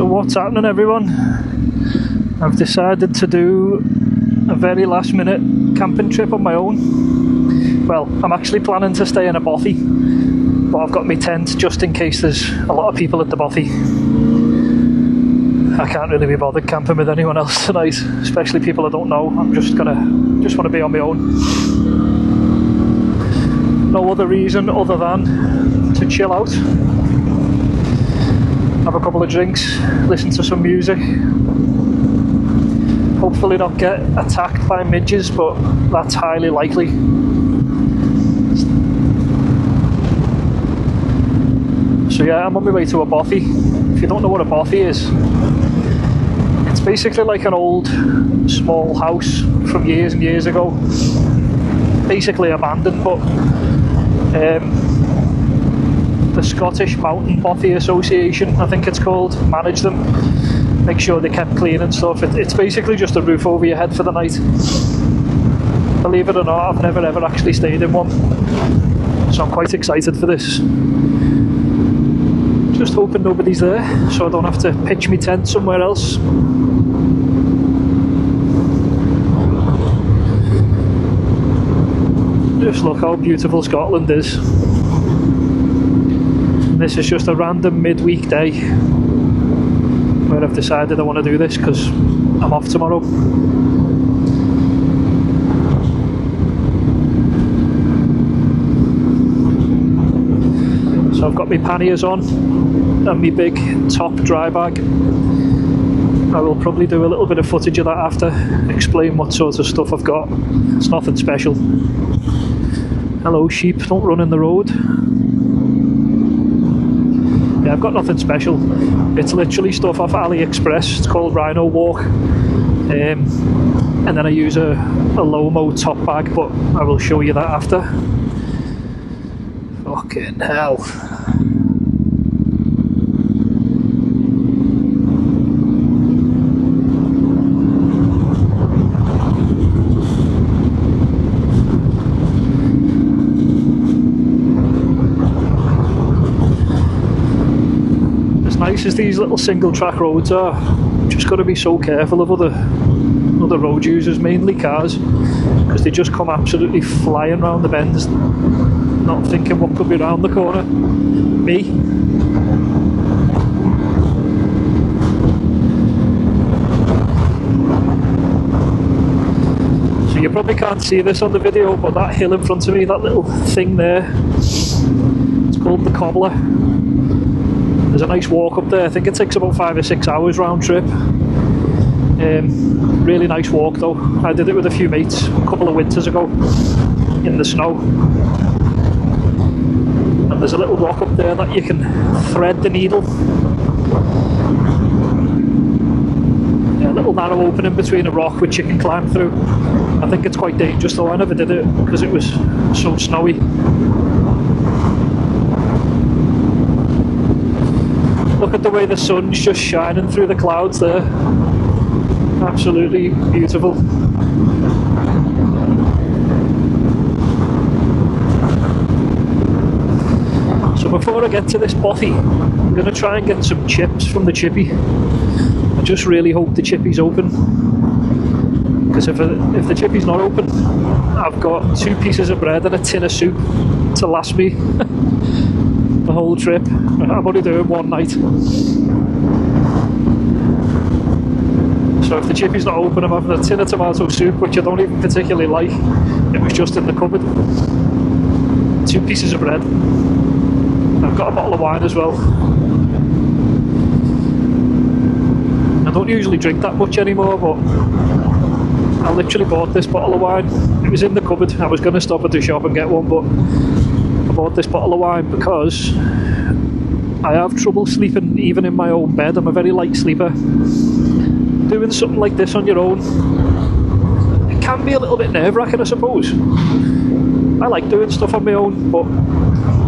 So what's happening, everyone? I've decided to do a very last minute camping trip on my own. Well, I'm actually planning to stay in a bothy, but I've got my tent just in case there's a lot of people at the bothy. I can't really be bothered camping with anyone else tonight, especially people I don't know. I'm just want to be on my own. No other reason other than to chill out, have a couple of drinks, listen to some music, hopefully not get attacked by midges, but that's highly likely. So yeah, I'm on my way to a bothy. If you don't know what a bothy is, it's basically like an old small house from years and years ago, basically abandoned, but the Scottish Mountain Bothy Association, I think it's called, manage them, make sure they kept clean and stuff. It's basically just a roof over your head for the night. Believe it or not, I've never ever actually stayed in one, so I'm quite excited for this. Just hoping nobody's there, so I don't have to pitch my tent somewhere else. Just look how beautiful Scotland is. And this is just a random midweek day where I've decided I want to do this because I'm off tomorrow. So I've got my panniers on and my big top dry bag. I will probably do a little bit of footage of that after, explain what sort of stuff I've got. It's nothing special. Hello sheep, don't run in the road. Yeah, I've got nothing special. It's literally stuff off AliExpress. It's called Rhino Walk. And then I use a Lomo top bag, but I will show you that after. Fucking hell. Nice as these little single track roads are, just got to be so careful of other road users, mainly cars, because they just come absolutely flying round the bends, not thinking what could be round the corner. Me. So you probably can't see this on the video, but that hill in front of me, that little thing there, it's called the Cobbler. There's a nice walk up there. I think it takes about 5 or 6 hours round trip. Really nice walk though. I did it with a few mates a couple of winters ago in the snow. And there's a little rock up there that you can thread the needle. Yeah, a little narrow opening between a rock which you can climb through. I think it's quite dangerous though. I never did it because it was so snowy. Look at the way the sun's just shining through the clouds there. Absolutely beautiful. So before I get to this bothy, I'm going to try and get some chips from the chippy. I just really hope the chippy's open, because if the chippy's not open, I've got 2 pieces of bread and a tin of soup to last me the whole trip. I'm only doing one night. So if the chippy's not open, I'm having a tin of tomato soup, which I don't even particularly like. It was just in the cupboard. 2 pieces of bread. I've got a bottle of wine as well. I don't usually drink that much anymore, but I literally bought this bottle of wine. It was in the cupboard. I was going to stop at the shop and get one, but I bought this bottle of wine because I have trouble sleeping even in my own bed. I'm a very light sleeper. Doing something like this on your own, it can be a little bit nerve-wracking, I suppose. I like doing stuff on my own, but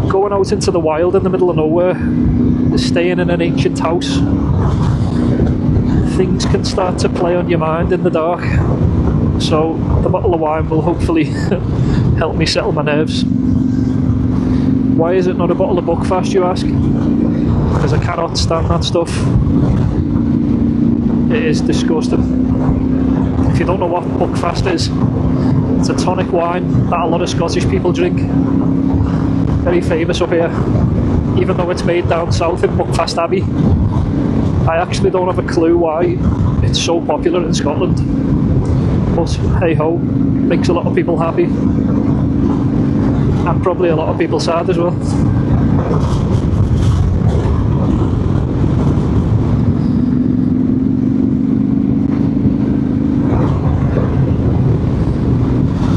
going out into the wild in the middle of nowhere, staying in an ancient house, things can start to play on your mind in the dark. So the bottle of wine will hopefully help me settle my nerves. Why is it not a bottle of Buckfast, you ask? Because I cannot stand that stuff. It is disgusting. If you don't know what Buckfast is, it's a tonic wine that a lot of Scottish people drink. Very famous up here, even though it's made down south in Buckfast Abbey. I actually don't have a clue why it's so popular in Scotland, but hey ho, makes a lot of people happy, and probably a lot of people sad as well.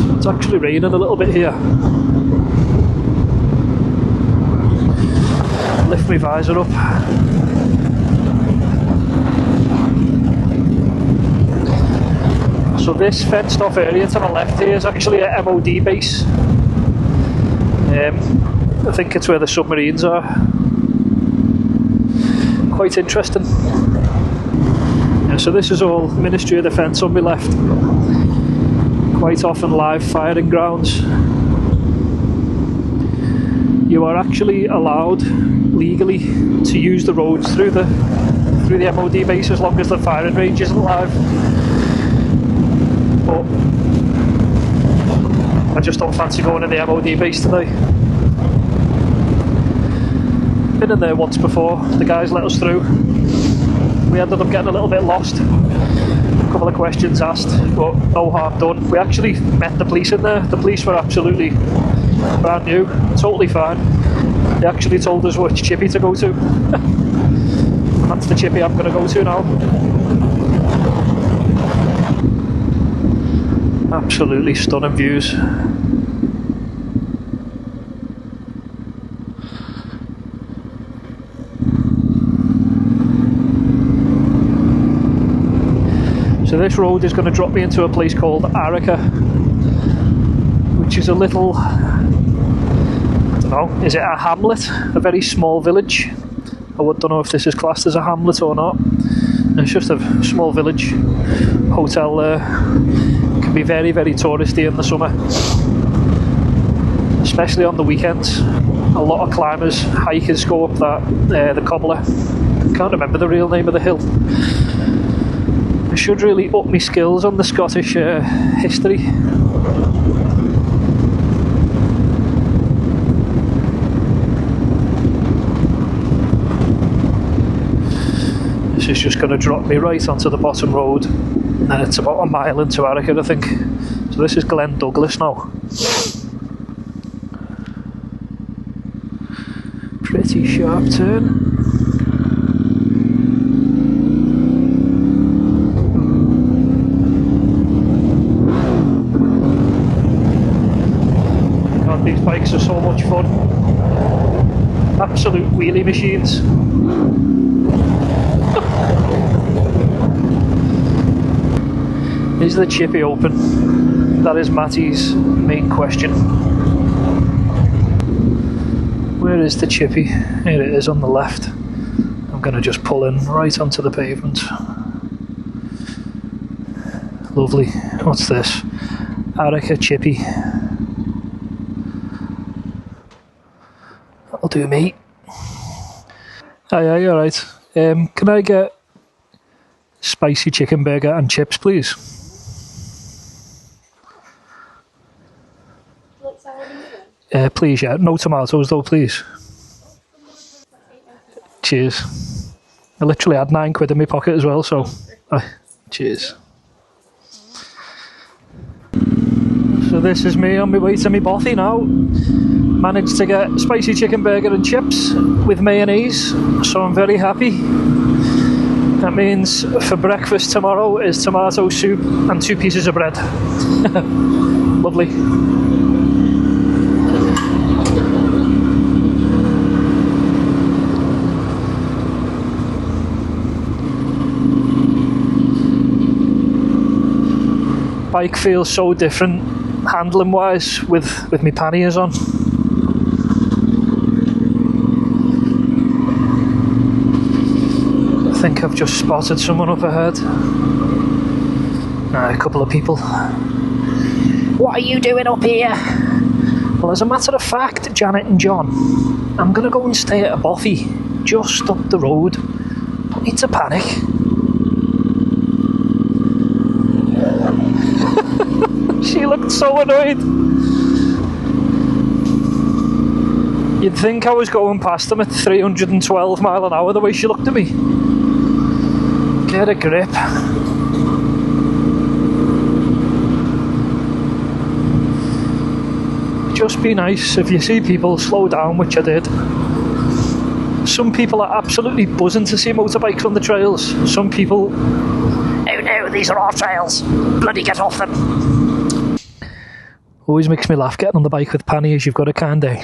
So it's actually raining a little bit here. Lift my visor up. So this fenced off area to my left here is actually a MOD base. I think it's where the submarines are. Quite interesting. Yeah, so this is all Ministry of Defence on my left. Quite often live firing grounds. You are actually allowed legally to use the roads through the MOD base as long as the firing range isn't live. But I just don't fancy going in the MOD base today. Been in there once before, the guys let us through. We ended up getting a little bit lost. A couple of questions asked, but no harm done. We actually met the police in there. The police were absolutely brand new, totally fine. They actually told us which chippy to go to. And that's the chippy I'm going to go to now. Absolutely stunning views. So this road is going to drop me into a place called Arica, which is a little, I don't know, is it a hamlet? A very small village. I don't know if this is classed as a hamlet or not. It's just a small village. Hotel there. Can be very, very touristy in the summer, especially on the weekends. A lot of climbers, hikers go up the cobbler. I can't remember the real name of the hill. I should really up my skills on the Scottish history. This is just going to drop me right onto the bottom road, and then it's about a mile into Arica, I think. So this is Glen Douglas now. Pretty sharp turn. God, these bikes are so much fun. Absolute wheelie machines. Is the chippy open? That is Matty's main question. Where is the chippy? Here it is on the left. I'm going to just pull in right onto the pavement. Lovely. What's this? Arica chippy. That'll do, mate. Aye, alright. Can I get spicy chicken burger and chips, please? Please, yeah. No tomatoes though, please. Cheers. I literally had £9 in my pocket as well, so cheers. So this is me on my way to my bothy now. Managed to get spicy chicken burger and chips with mayonnaise, so I'm very happy. That means for breakfast tomorrow is tomato soup and 2 pieces of bread. Lovely. Bike feels so different handling wise with my panniers on. I think I've just spotted someone up ahead. A couple of people. What are you doing up here? Well, as a matter of fact, Janet and John, I'm going to go and stay at a bothy just up the road. Don't need to panic. I've got a She looked so annoyed. You'd think I was going past them at 312 mile an hour the way she looked at me. Get a grip. Just be nice. If you see people, slow down, which I did. Some people are absolutely buzzing to see motorbikes on the trails. Some people, oh no, these are our trails. Bloody get off them. Always makes me laugh getting on the bike with panniers. You've got a kind of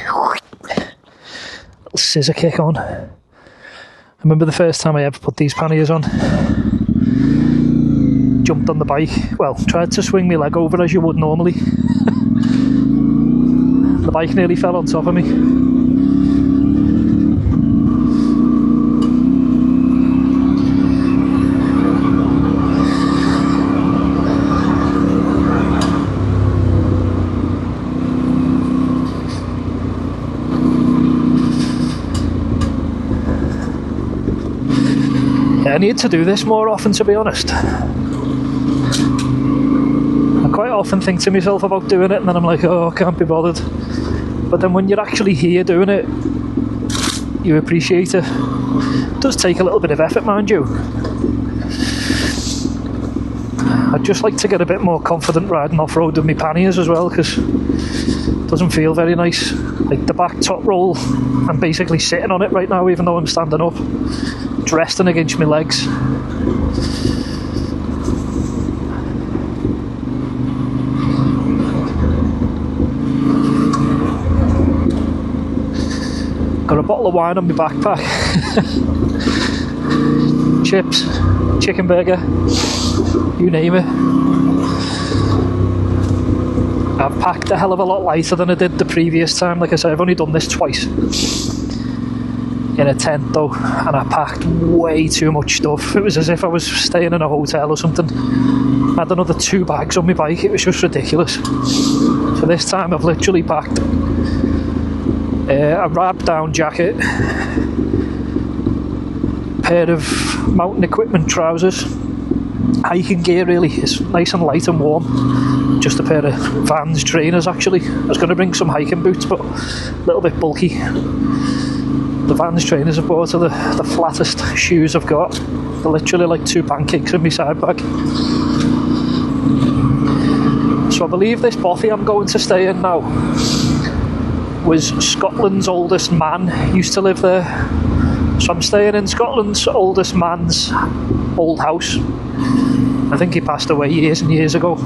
little scissor kick on. I remember the first time I ever put these panniers on. Jumped on the bike. Well, tried to swing my leg over as you would normally. The bike nearly fell on top of me. Yeah, I need to do this more often, to be honest. I quite often think to myself about doing it and then I'm like, oh, I can't be bothered. But then when you're actually here doing it, you appreciate it. It does take a little bit of effort, mind you. I'd just like to get a bit more confident riding off-road with my panniers as well, because it doesn't feel very nice. Like the back top roll, I'm basically sitting on it right now even though I'm standing up. It's resting against my legs. Got a bottle of wine on my backpack. Chips, chicken burger, you name it. I've packed a hell of a lot lighter than I did the previous time. Like I said, I've only done this twice. In a tent though, and I packed way too much stuff. It was as if I was staying in a hotel or something. I had another 2 bags on my bike. It was just ridiculous. So this time I've literally packed a wrap down jacket, pair of mountain equipment trousers, hiking gear really, it's nice and light and warm, just a pair of Vans trainers actually. I was going to bring some hiking boots but a little bit bulky. The Vans trainers I bought are the flattest shoes I've got. They're literally like 2 pancakes in my side bag. So I believe this bothy I'm going to stay in now was Scotland's oldest man, used to live there. So I'm staying in Scotland's oldest man's old house. I think he passed away years and years ago.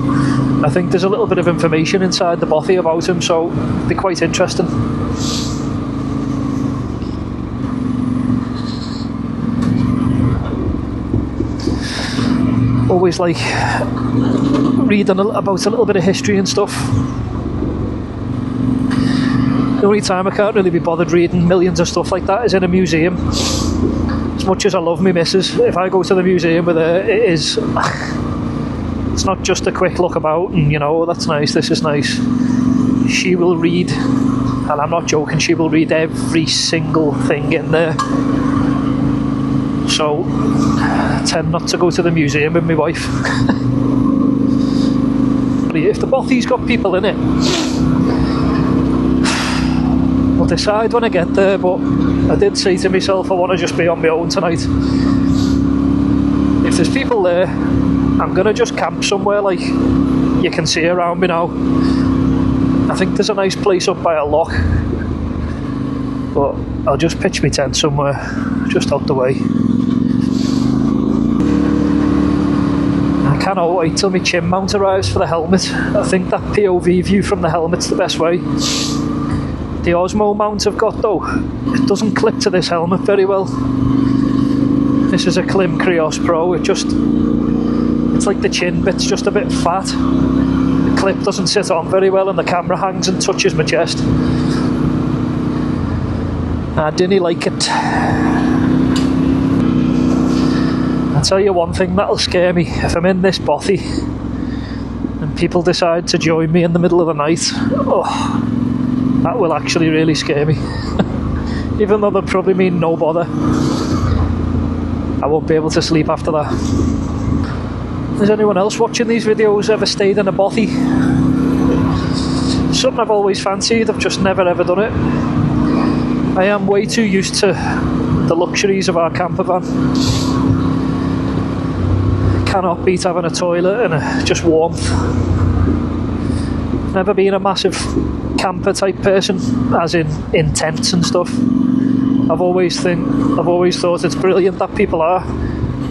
I think there's a little bit of information inside the bothy about him, so it'll be quite interesting. Always like reading about a little bit of history and stuff. The only time I can't really be bothered reading millions of stuff like that is in a museum. As much as I love me missus, if I go to the museum with her, it's not just a quick look about and, you know, that's nice, this is nice. She will read, and I'm not joking, she will read every single thing in there. So I tend not to go to the museum with my wife. If the bothy's got people in it, I'll decide when I get there, but I did say to myself I want to just be on my own tonight. If there's people there, I'm going to just camp somewhere like you can see around me now. I think there's a nice place up by a loch, but I'll just pitch my tent somewhere just out the way. I cannot wait till my chin mount arrives for the helmet. I think that POV view from the helmet's the best way. The Osmo mount I've got though, it doesn't clip to this helmet very well. This is a Klim Krios Pro, it's like the chin bit's just a bit fat. The clip doesn't sit on very well and the camera hangs and touches my chest. I didn't like it. I'll tell you one thing that'll scare me. If I'm in this bothy and people decide to join me in the middle of the night, oh, that will actually really scare me. Even though they'll probably mean no bother, I won't be able to sleep after that. Has anyone else watching these videos ever stayed in a bothy? something I've always fancied. I've just never ever done it. I am way too used to the luxuries of our camper van. Cannot beat having a toilet and just warmth. Never been a massive camper type person, as in tents and stuff. I've always thought it's brilliant that people are.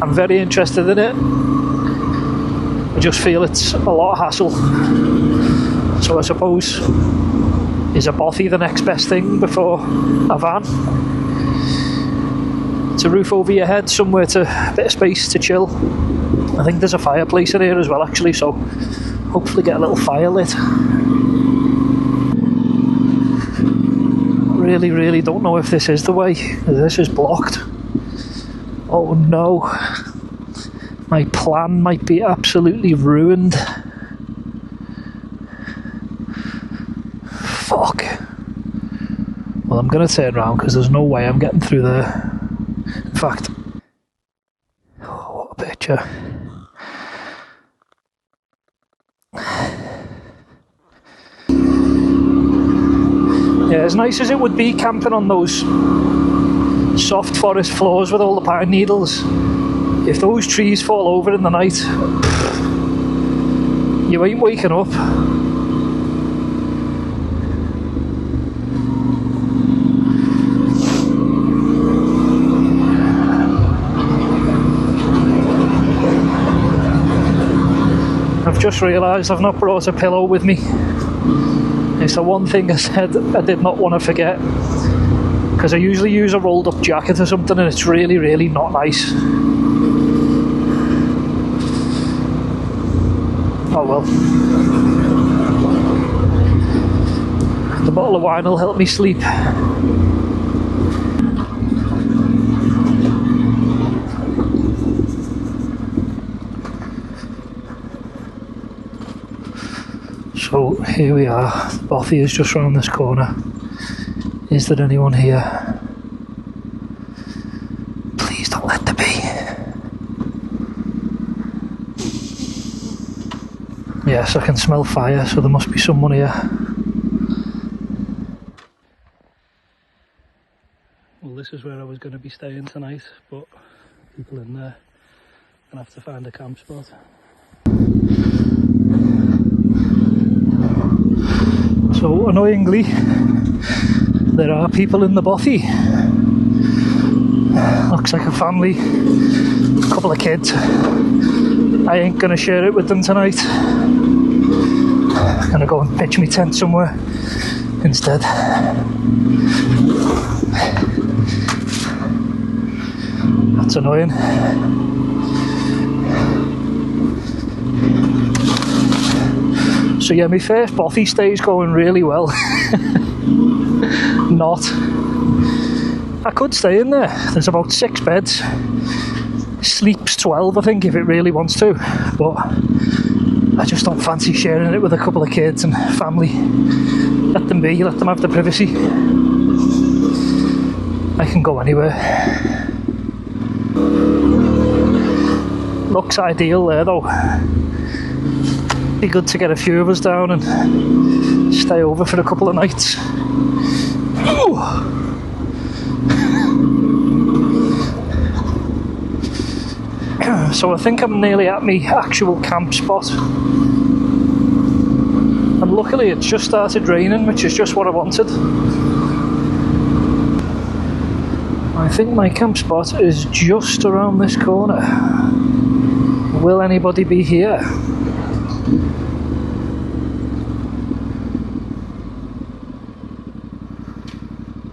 I'm very interested in it. I just feel it's a lot of hassle. So I suppose, is a bothy the next best thing before a van? It's a roof over your head, somewhere to a bit of space to chill. I think there's a fireplace in here as well, actually, so hopefully get a little fire lit. Really don't know if this is the way. This is blocked. Oh no. My plan might be absolutely ruined. Fuck. Well, I'm going to turn around because there's no way I'm getting through there. In fact, oh, what a picture. Yeah, as nice as it would be camping on those soft forest floors with all the pine needles, if those trees fall over in the night, you ain't waking up. I've just realised I've not brought a pillow with me. It's the one thing I said I did not want to forget, because I usually use a rolled up jacket or something and it's really not nice. Oh well. The bottle of wine will help me sleep. So here we are, bothy is just round this corner. Is there anyone here? Please don't let there be. Yes, I can smell fire, so there must be someone here. Well, this is where I was going to be staying tonight, but people in there, gonna have to find a camp spot. So annoyingly, there are people in the bothy. Looks like a family, a couple of kids. I ain't gonna share it with them tonight. I'm gonna go and pitch my tent somewhere instead. That's annoying. So yeah, my first bothy stay's going really well. Not. I could stay in there. There's about 6 beds. Sleeps 12, I think, if it really wants to. But I just don't fancy sharing it with a couple of kids and family. Let them be, let them have the privacy. I can go anywhere. Looks ideal there though. Be good to get a few of us down and stay over for a couple of nights. Ooh. So I think I'm nearly at my actual camp spot. And luckily it's just started raining, which is just what I wanted. I think my camp spot is just around this corner. Will anybody be here?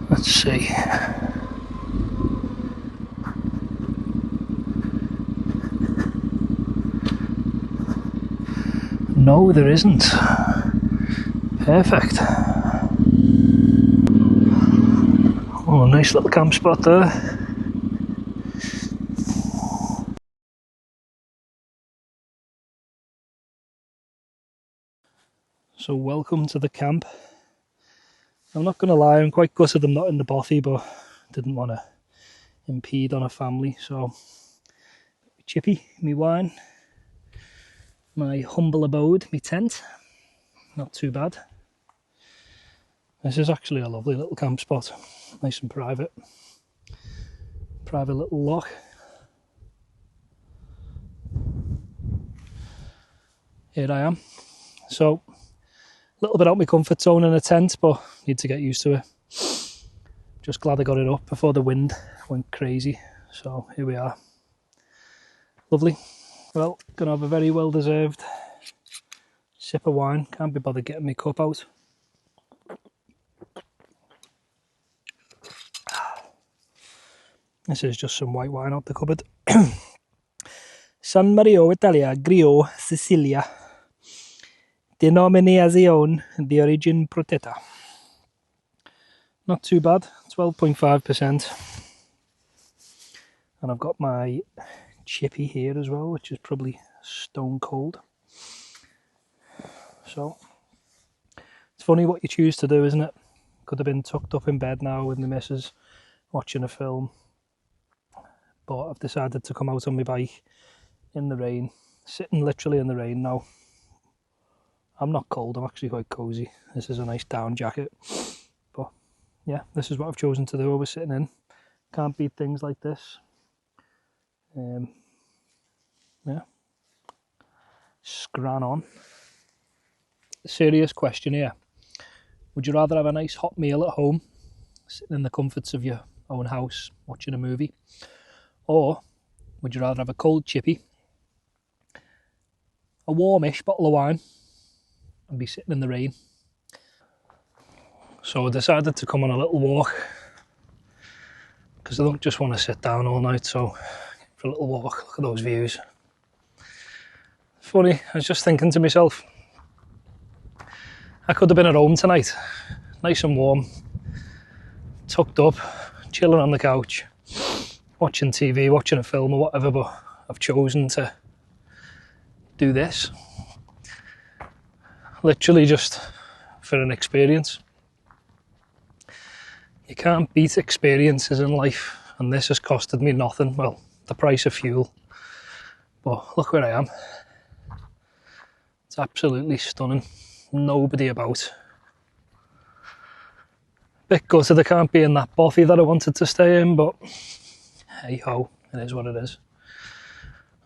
Let's see. No, there isn't. Perfect. Oh, nice little camp spot there. So welcome to the camp. I'm not going to lie, I'm quite gutted I'm not in the bothy, but didn't want to impede on a family. So, chippy, me wine, my humble abode, me tent, not too bad. This is actually a lovely little camp spot, nice and private. Private little loch. Here I am. So, a little bit out of my comfort zone in a tent, but need to get used to it. Just glad I got it up before the wind went crazy. So here we are. Lovely. Well, gonna have a very well deserved sip of wine. Can't be bothered getting my cup out. This is just some white wine out the cupboard. San Mario Italia, Grio, Sicilia. Denominazione di origine protetta. Not too bad, 12.5%. And I've got my chippy here as well, which is probably stone cold. So, it's funny what you choose to do, isn't it? Could have been tucked up in bed now with my missus, watching a film. But I've decided to come out on my bike in the rain, sitting literally in the rain now. I'm not cold, I'm actually quite cosy. This is a nice down jacket. But yeah, this is what I've chosen to do. I was sitting in. Can't beat things like this. Yeah. Scran on. Serious question here. Would you rather have a nice hot meal at home, sitting in the comforts of your own house, watching a movie? Or would you rather have a cold chippy, a warmish bottle of wine, and be sitting in the rain? So I decided to come on a little walk, because I don't just want to sit down all night, so for a little walk, look at those views. Funny, I was just thinking to myself, I could have been at home tonight, nice and warm, tucked up, chilling on the couch, watching TV, watching a film or whatever, but I've chosen to do this. Literally just for an experience. You can't beat experiences in life, and this has costed me nothing. Well, the price of fuel. But look where I am. It's absolutely stunning. Nobody about. Bit gutted I can't be in that bothy that I wanted to stay in, but hey ho, it is what it is.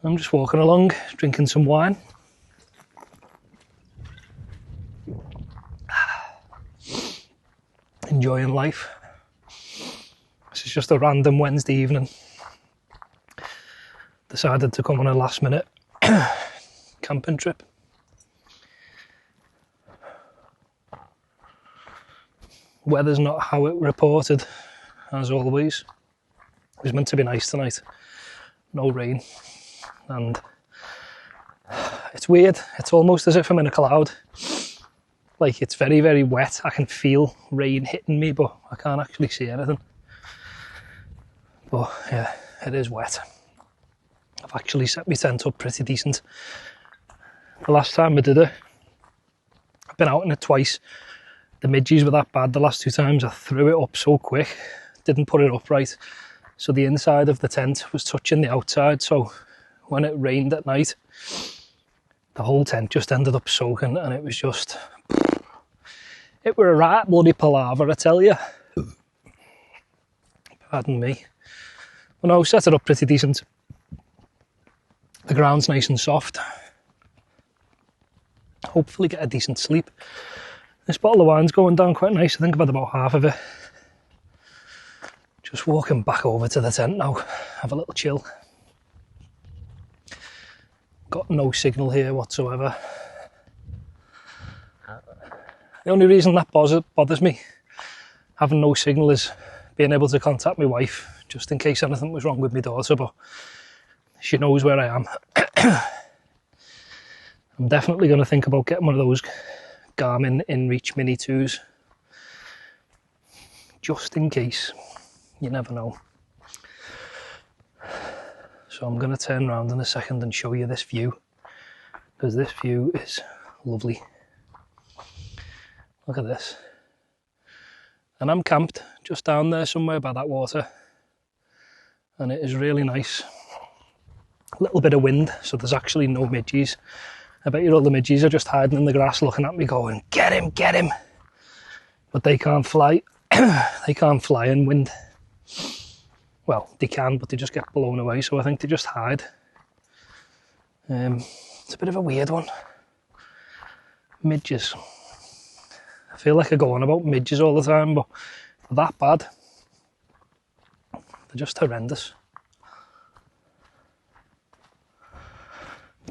I'm just walking along, drinking some wine. Enjoying life. This is just a random Wednesday evening. Decided to come on a last minute camping trip. Weather's not how it reported, as always. It was meant to be nice tonight. No rain. And it's weird. It's almost as if I'm in a cloud. Like, it's very, very wet. I can feel rain hitting me, but I can't actually see anything. But yeah, it is wet. I've actually set my tent up pretty decent. The last time I did it, I've been out in it twice. The midges were that bad the last two times. I threw it up so quick, didn't put it up right. So the inside of the tent was touching the outside. So when it rained at night, the whole tent just ended up soaking, and it was just, it were a right bloody palaver, I tell you. Pardon me. But no, set it up pretty decent. The ground's nice and soft. Hopefully get a decent sleep. This bottle of wine's going down quite nice. I think I've had about half of it. Just walking back over to the tent now. Have a little chill. Got no signal here whatsoever. The only reason that bothers me, having no signal, is being able to contact my wife, just in case anything was wrong with my daughter, but she knows where I am. I'm definitely going to think about getting one of those Garmin InReach Mini 2s, just in case. You never know. So I'm going to turn around in a second and show you this view, because this view is lovely. Look at this. And I'm camped just down there somewhere by that water, and it is really nice. A little bit of wind, so there's actually no midges. I bet you all the midges are just hiding in the grass looking at me going, get him, get him. but they can't fly. They can't fly in wind. Well, they can, but they just get blown away, so I think they just hide. It's a bit of a weird one. Midges. I feel like I go on about midges all the time, but they're that bad. They're just horrendous.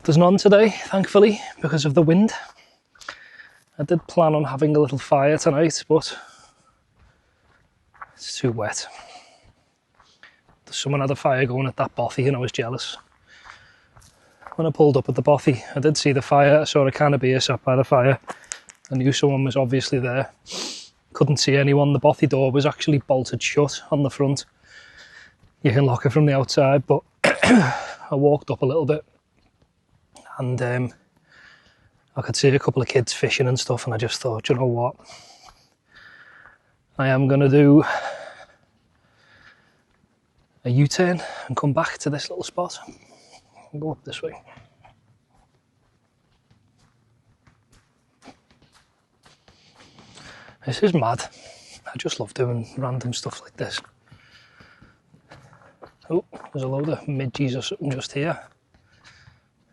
There's none today, thankfully, because of the wind. I did plan on having a little fire tonight, but it's too wet. Someone had a fire going at that bothy and I was jealous. When I pulled up at the bothy, I did see the fire. I saw a can of beer sat by the fire. I knew someone was obviously there. Couldn't see anyone. The bothy door was actually bolted shut on the front. You can lock it from the outside, but I walked up a little bit and I could see a couple of kids fishing and stuff, and I just thought, you know what? I am going to do a U-turn and come back to this little spot and go up this way. This is mad. I just love doing random stuff like this. Oh, there's a load of midges or something just here.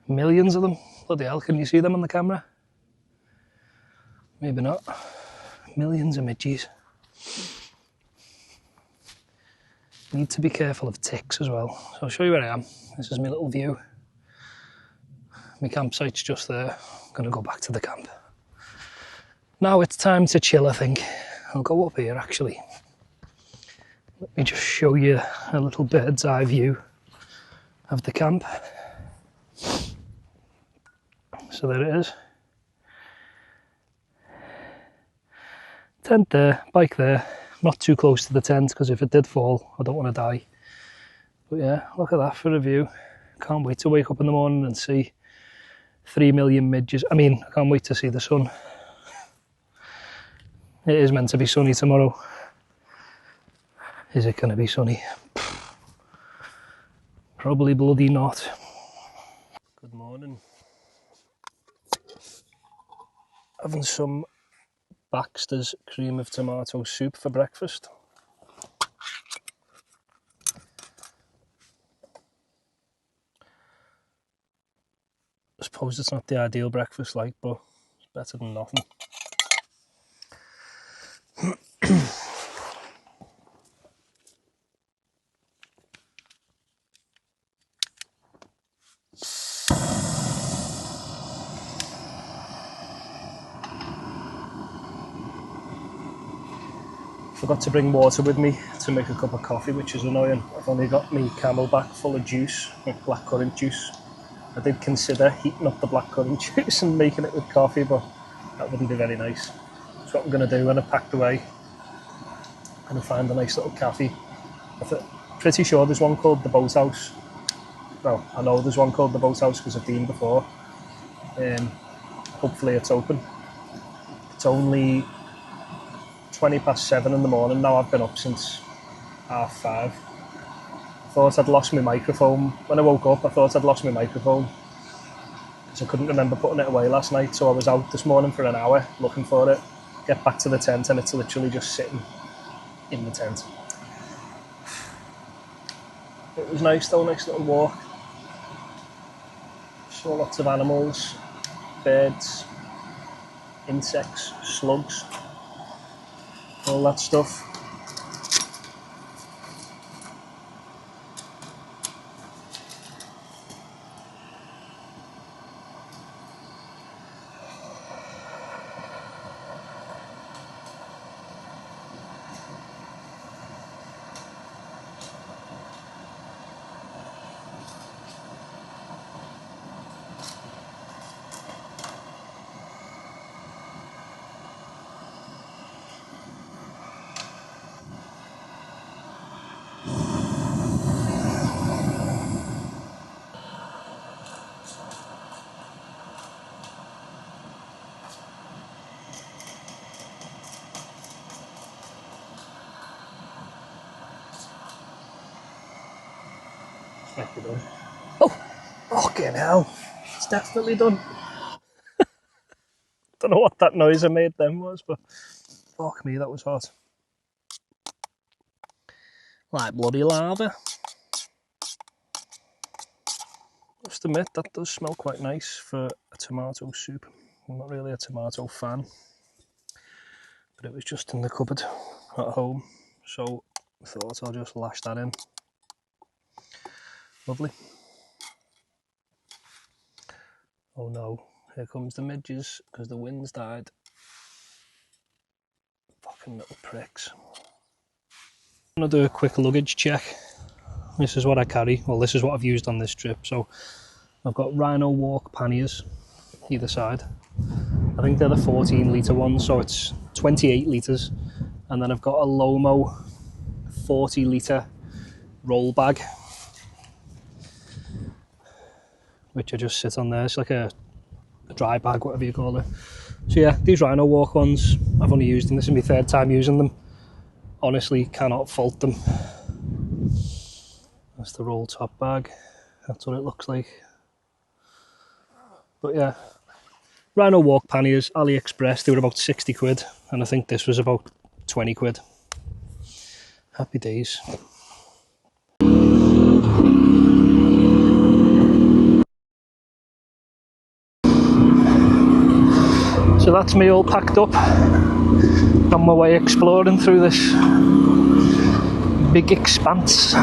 Millions of them. Bloody hell, can you see them on the camera? Maybe not. Millions of midges. Need to be careful of ticks as well. So I'll show you where I am. This is my little view. My campsite's just there. I'm going to go back to the camp. Now it's time to chill, I think. I'll go up here actually. Let me just show you a little bird's eye view of the camp. So there it is. Tent there, bike there. Not too close to the tent because if it did fall, I don't want to die. But yeah, look at that for a view. Can't wait to wake up in the morning and see 3 million midges. I mean, I can't wait to see the sun. It is meant to be sunny tomorrow. Is it going to be sunny? Probably bloody not. Good morning. Having some Baxter's cream of tomato soup for breakfast. I suppose it's not the ideal breakfast like, but it's better than nothing. Forgot to bring water with me to make a cup of coffee, which is annoying. I've only got me Camelback full of juice, like blackcurrant juice. I did consider heating up the blackcurrant juice and making it with coffee, but that wouldn't be very nice. That's what I'm going to do when I packed away. I'm going to find a nice little cafe. I'm pretty sure there's one called the Boathouse. Well, I know there's one called the Boathouse because I've been before. Hopefully it's open. It's only 7:20 in the morning now. I've been up since 5:30. I thought I'd lost my microphone. When I woke up, I thought I'd lost my microphone because I couldn't remember putting it away last night. So I was out this morning for an hour looking for it. Get back to the tent and it's literally just sitting in the tent. It was nice though, nice little walk. Saw lots of animals, birds, insects, slugs, all that stuff. Might be done. Oh, fucking hell. It's definitely done. Don't know what that noise I made then was, but Fuck me, that was hot. Like bloody lava. Must admit, that does smell quite nice for a tomato soup. I'm not really a tomato fan, but it was just in the cupboard at home, so I thought I'll just lash that in. Lovely. Oh no, here comes the midges because the wind's died. Fucking little pricks. I'm going to do a quick luggage check. This is what I carry. Well, this is what I've used on this trip. So I've got Rhino Walk panniers either side. I think they're the 14 litre ones, so it's 28 litres. And then I've got a Lomo 40 litre roll bag, which I just sit on there. It's like a dry bag, whatever you call it. So yeah, these Rhino Walk ones, I've only used them. This is my third time using them. Honestly, cannot fault them. That's the roll top bag. That's what it looks like. But yeah, Rhino Walk panniers, AliExpress, they were about 60 quid. And I think this was about 20 quid. Happy days. So that's me all packed up, on my way exploring through this big expanse.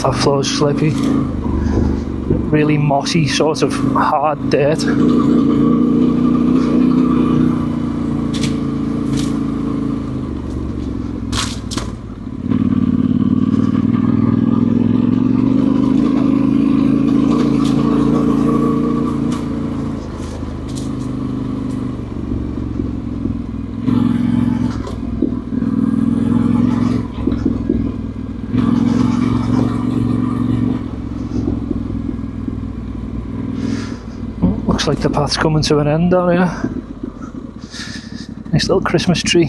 That floor's slippy, really mossy, sort of hard dirt. Looks like the path's coming to an end down here. Nice little Christmas tree.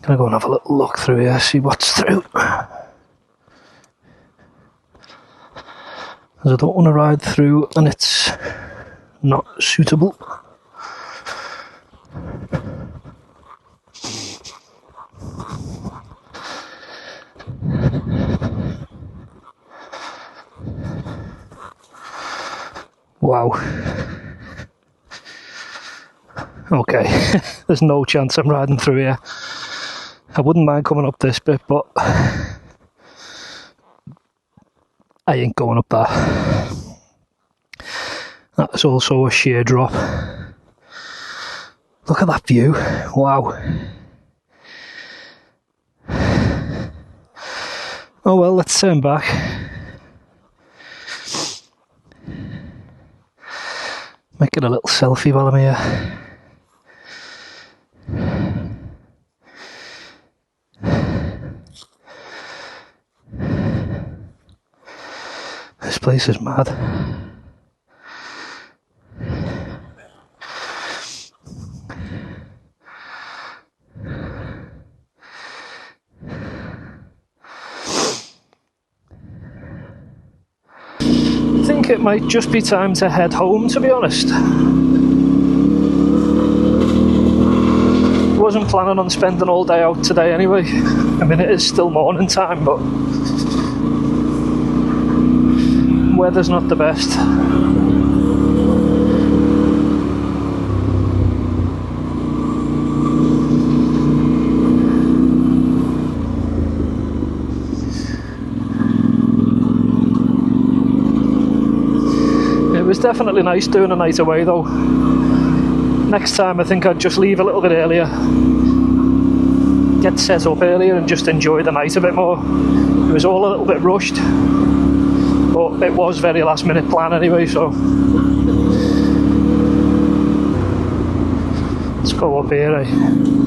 Gonna go and have a little look through here, see what's through. Because I don't want to ride through and it's not suitable. Wow. Okay, there's no chance I'm riding through here. I wouldn't mind coming up this bit, but I ain't going up that. That's also a sheer drop. Look at that view. Wow. Oh well, let's turn back. Making a little selfie while I'm here. This place is mad. I think it might just be time to head home, to be honest. Wasn't planning on spending all day out today anyway. I mean, it is still morning time, but weather's not the best. It was definitely nice doing a night away though. Next time I think I'd just leave a little bit earlier, get set up earlier and just enjoy the night a bit more. It was all a little bit rushed, but but it was very last minute plan anyway, so let's go up here, eh?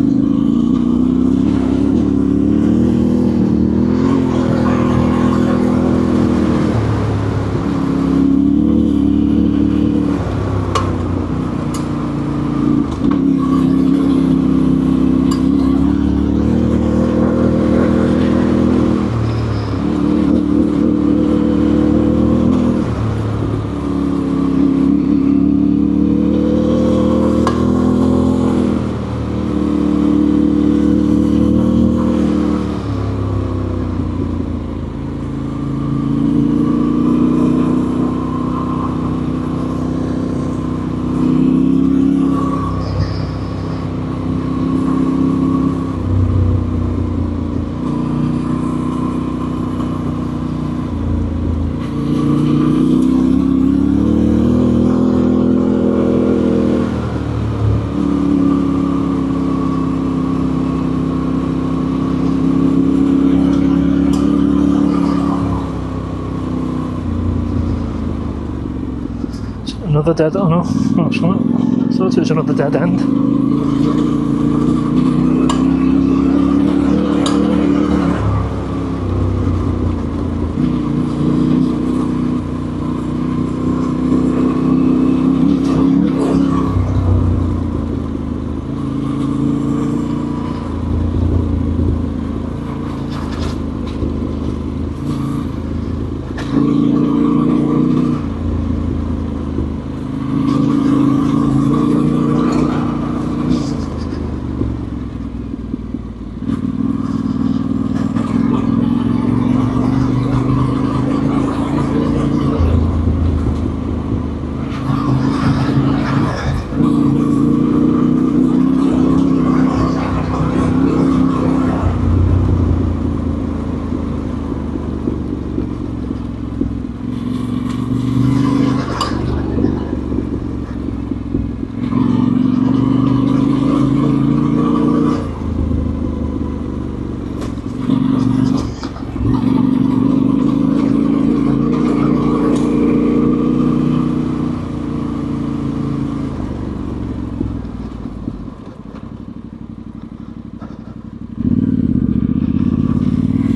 Another dead, oh no, that's not. I thought it was another dead end.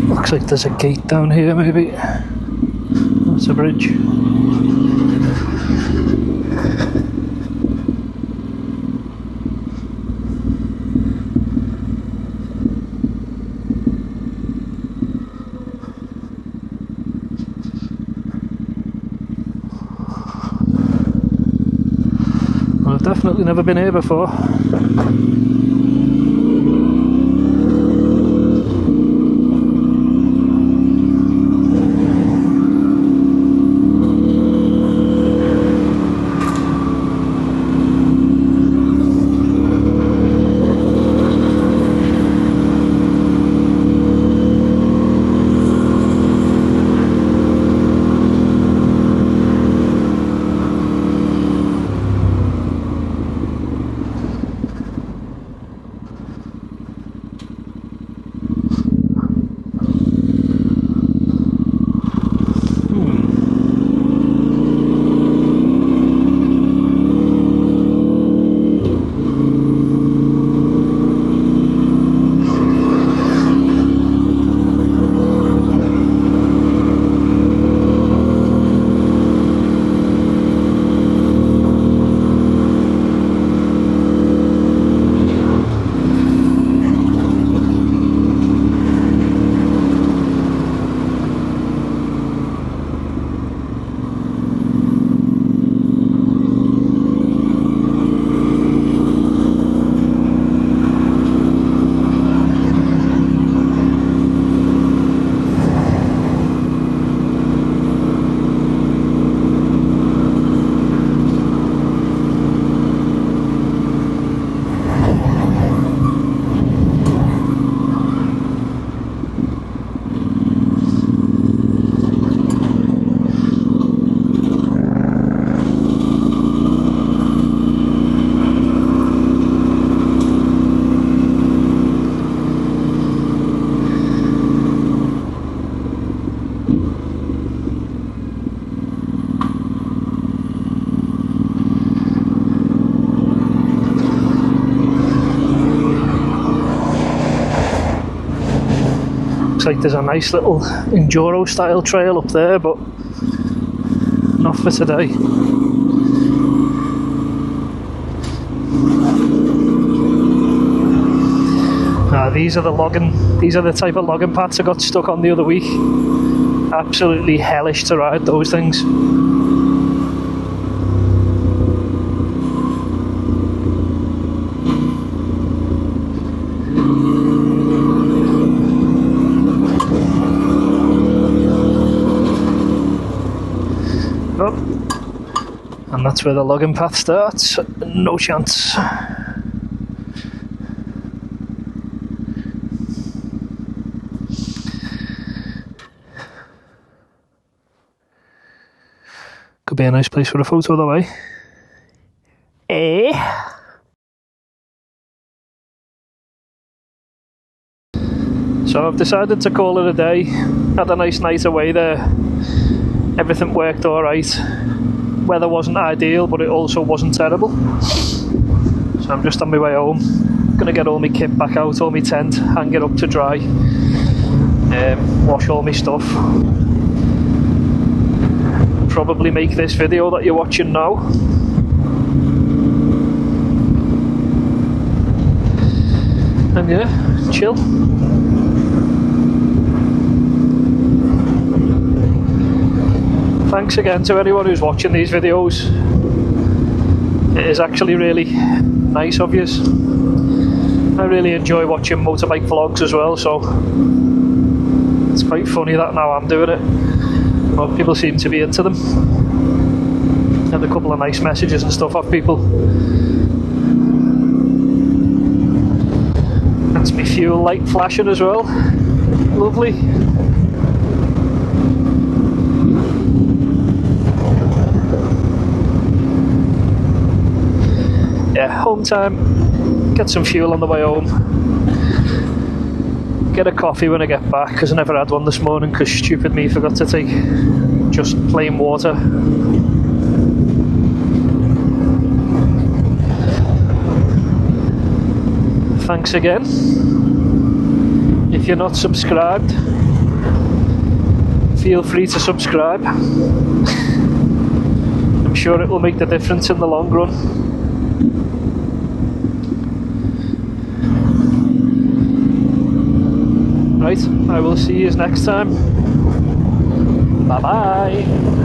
Looks like there's a gate down here, maybe. That's a bridge. Well, I've definitely never been here before. Looks like there's a nice little enduro style trail up there, but not for today. These are the type of logging paths I got stuck on the other week. Absolutely hellish to ride those things. Oh. And that's where the logging path starts. No chance. Could be a nice place for a photo that way. So I've decided to call it a day. Had a nice night away there. Everything worked alright. Weather wasn't ideal, but it also wasn't terrible. So I'm just on my way home. Gonna get all my kit back out, all my tent, hang it up to dry. Wash all my stuff. Probably make this video that you're watching now. And yeah, chill. Thanks again to anyone who's watching these videos. It is actually really nice of you. I really enjoy watching motorbike vlogs as well, so it's quite funny that now I'm doing it. Well, people seem to be into them. Had a couple of nice messages and stuff off people. That's my fuel light flashing as well. Lovely. Yeah, home time. Get some fuel on the way home. Get a coffee when I get back, because I never had one this morning because stupid me forgot to take just plain water. Thanks again. If you're not subscribed, feel free to subscribe. I'm sure it will make the difference in the long run. Right, I will see you next time. Bye bye.